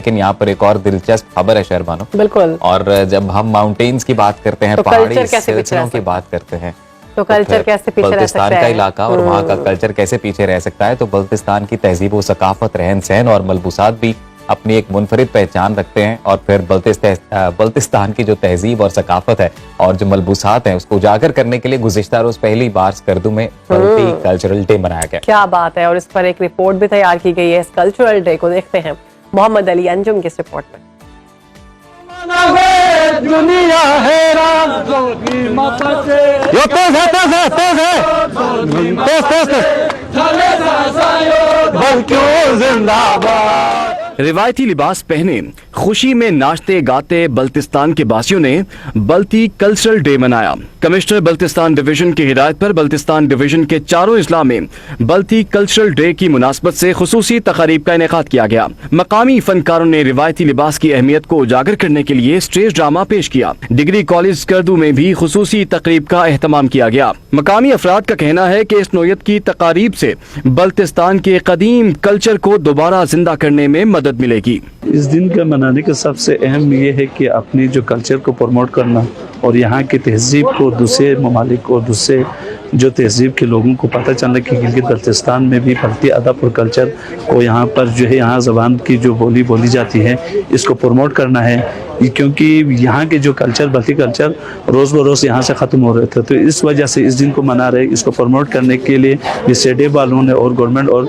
लेकिन यहाँ पर एक और दिलचस्प खबर है शहरबानो। बिल्कुल। और जब हम माउंटेन्स की बात करते हैं, पहाड़ी सिलसिलों की बात करते हैं, तो कल्चर कैसे पीछे रह सकता है? बल्तिस्तान का इलाका और वहाँ का कल्चर कैसे पीछे रह सकता है? तो बल्तिस्तान की तहजीब व सकाफत, रहन सहन और मलबूसात भी अपनी एक मुनफरिद पहचान रखते हैं। और फिर बल्तिस्तान की जो तहजीब और सकाफत है और जो मलबूसात हैं उसको उजागर करने के लिए गुज़िश्ता रोज पहली बार स्कर्दू में बल्ती कल्चरल डे मनाया गया। क्या बात है। और इस पर एक रिपोर्ट भी तैयार की गई है। इस कल्चरल डे को देखते हैं मोहम्मद अली अंजुम की इस रिपोर्ट में। दुनिया रिवायती लिबास पहने खुशी में नाचते गाते बल्तिस्तान के बासियों ने बल्ती कल्चरल डे मनाया। कमिश्नर बल्तिस्तान डिवीजन की हिदायत पर बल्तिस्तान डिवीजन के चारों इजला में बल्ती कल्चरल डे की मुनासबत से खुसूसी तकारीब का इनेकाद किया गया। मकामी फनकारों ने रिवायती लिबास की अहमियत को उजागर करने के लिए स्टेज ड्रामा पेश किया। डिग्री कॉलेज स्कर्दू में भी खुसूसी तकरीब का एहतमाम किया गया। मकामी अफराद का कहना है कि इस नोयत की तकारीब से बल्तिस्तान के कदीम कल्चर को दोबारा जिंदा करने में मदद मिलेगी। इस दिन का मनाने का सबसे अहम ये है कि अपने जो कल्चर को प्रमोट करना और यहाँ की तहजीब को दूसरे ममालिक और दूसरे जो तहजीब के लोगों को पता चलने की गिलगित बल्तिस्तान में भी बल्ती अदब और कल्चर को यहाँ पर जो है यहाँ ज़बान की जो बोली जाती है इसको प्रमोट करना है। क्योंकि यहाँ के जो कल्चर बल्ती कल्चर रोज़ बरोज़ यहाँ से ख़त्म हो रहे थे, तो इस वजह से इस दिन को मना रहे। इसको प्रमोट करने के लिए स्टेडियम वालों ने और गवर्नमेंट और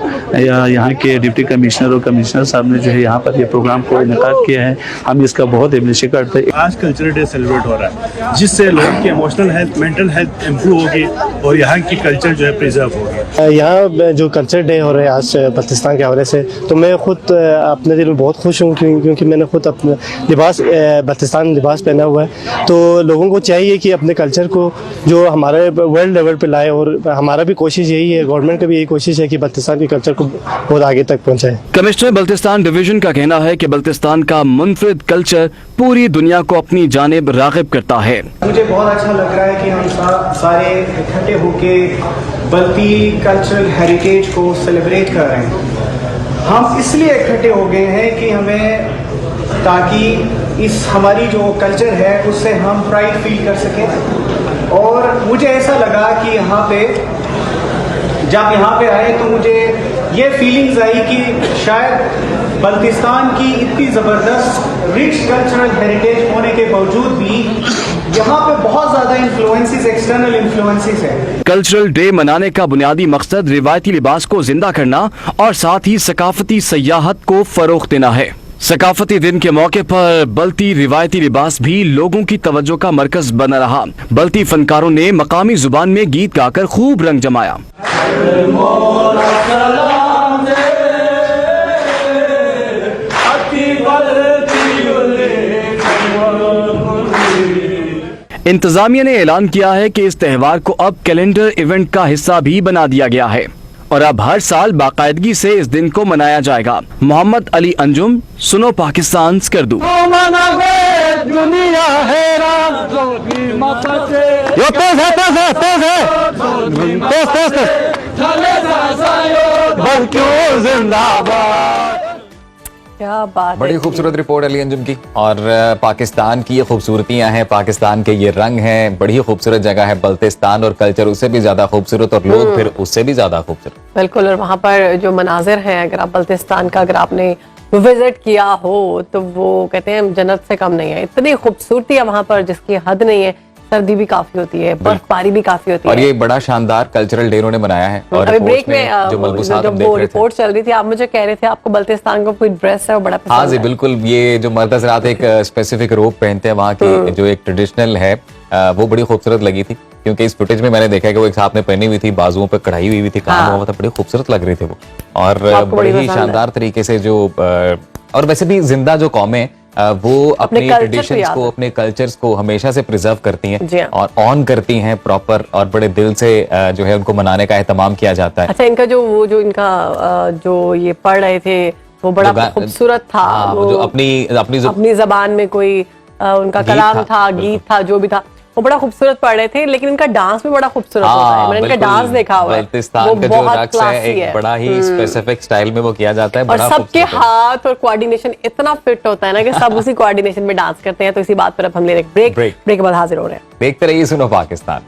यहाँ के डिप्टी कमिश्नर और कमिश्नर साहब ने जो है यहाँ पर ये प्रोग्राम को इनेकाद किया है। हम इसका बहुत इब्तिश करते हैं। आज कल्चरल डे सेलिब्रेट हो रहा है जिससे लोगों की emotional health, mental health improve होगी और यहाँ की कल्चर जो है प्रिजर्व होगी। यहाँ जो कल्चर डे हो रहा है आज बल्तिस्तान के हवाले से, तो मैं खुद अपने दिल में बहुत खुश हूँ क्योंकि मैंने खुद अपना लिबास बल्तिस्तान लिबास पहना हुआ है। तो लोगों को चाहिए कि अपने कल्चर को जो हमारे वर्ल्ड लेवल पे लाए और हमारा भी कोशिश यही है, गवर्नमेंट की भी यही कोशिश है कि बल्तिस्तान के कल्चर को बहुत आगे तक पहुँचाए। कमिश्नर बल्तिस्तान डिवीजन का कहना है कि बल्तिस्तान का मुनफरिद कल्चर पूरी दुनिया को अपनी जानिब राग़िब करता है। मुझे बहुत अच्छा लग रहा है कि हम सारे इकट्ठे होके बल्ती कल्चरल हेरिटेज को सेलिब्रेट कर रहे हैं। हम इसलिए इकट्ठे हो गए हैं कि हमें ताकि इस हमारी जो कल्चर है उससे हम प्राइड फील कर सकें। और मुझे ऐसा लगा कि जब यहाँ पे आए तो मुझे ये फीलिंग्स आई कि शायद बल्तिस्तान की इतनी ज़बरदस्त रिच कल्चरल हेरिटेज होने के बावजूद भी यहाँ पे बहुत ज़्यादा इन्फ्लुएंसेस, एक्सटर्नल इन्फ्लुएंसेस है। कल्चरल डे मनाने का बुनियादी मकसद रिवायती लिबास को जिंदा करना और साथ ही सकाफती सयाहत को फरोग देना है। सकाफती दिन के मौके पर बल्ती रिवायती लिबास भी लोगों की तवज्जो का मरकज बना रहा। बल्ती फनकारों ने मकामी जुबान में गीत गाकर खूब रंग जमाया। इंतजामिया ने ऐलान किया है कि इस त्यौहार को अब कैलेंडर इवेंट का हिस्सा भी बना दिया गया है और अब हर साल बाकायदगी से इस दिन को मनाया जाएगा। मोहम्मद अली अंजुम, सुनो पाकिस्तान, स्कर्दू। क्या बात है। बड़ी खूबसूरत रिपोर्ट अली अंजुम की। और पाकिस्तान की ये खूबसूरतियां हैं, पाकिस्तान के ये रंग हैं, बड़ी खूबसूरत जगह है बल्तिस्तान और कल्चर उससे भी ज्यादा खूबसूरत और लोग फिर उससे भी ज्यादा खूबसूरत। बिल्कुल। और वहाँ पर जो मनाजिर हैं, अगर आप बल्तिस्तान का अगर आपने विजिट किया हो तो वो कहते हैं जन्नत से कम नहीं है। इतनी खूबसूरती है वहाँ पर जिसकी हद नहीं है। सर्दी भी काफी होती है, बर्फबारी भी काफी होती है। और ये बड़ा शानदार कल्चरल डे उन्होंने बनाया है। और अभी ब्रेक में जब वो रिपोर्ट चल रही थी, आप मुझे कह रहे थे आपको बल्तिस्तान का कोई ड्रेस है वो बड़ा पसंद है। हाँ जी बिल्कुल। ये जो मर्द हज़रात एक स्पेसिफिक रोब पहनते हैं वहाँ की, जो एक ट्रेडिशनल है, वो बड़ी खूबसूरत लगी थी। क्योंकि इस फुटेज में मैंने देखा कि वो एक साहब ने पहनी हुई थी, बाजुओं पे कढ़ाई हुई थी, काम हुआ था, बड़ी खूबसूरत लग रही थी वो। और बड़ी ही शानदार तरीके से जो और वैसे भी जिंदा जो कौमें वो अपने ट्रेडिशंस को, अपने कल्चर्स को हमेशा से प्रिजर्व करती हैं और ऑन करती हैं प्रॉपर, और बड़े दिल से जो है उनको मनाने का एहतमाम किया जाता है। अच्छा, इनका जो इनका जो ये पढ़ रहे थे वो बड़ा खूबसूरत था। वो जो अपनी जबान में कोई उनका कलाम था, गीत था, जो भी था, वो बड़ा खूबसूरत पढ़ रहे थे, लेकिन इनका डांस भी बड़ा खूबसूरत होता है। मैंने इनका बिल्कुल। डांस देखा हुआ है, बल्तिस्तान वो का जो बहुत रक्स है क्लासी एक बड़ा ही स्पेसिफिक स्टाइल में वो किया जाता है, और बड़ा सबके खूबसूरत है। हाथ और कोऑर्डिनेशन इतना फिट होता है ना कि सब उसी कोऑर्डिनेशन में डांस करते हैं। तो इसी बात पर अब हम ले रहे ब्रेक ब्रेक। के बाद हाजिर हो रहे हैं। देखते रहिए सुनो पाकिस्तान।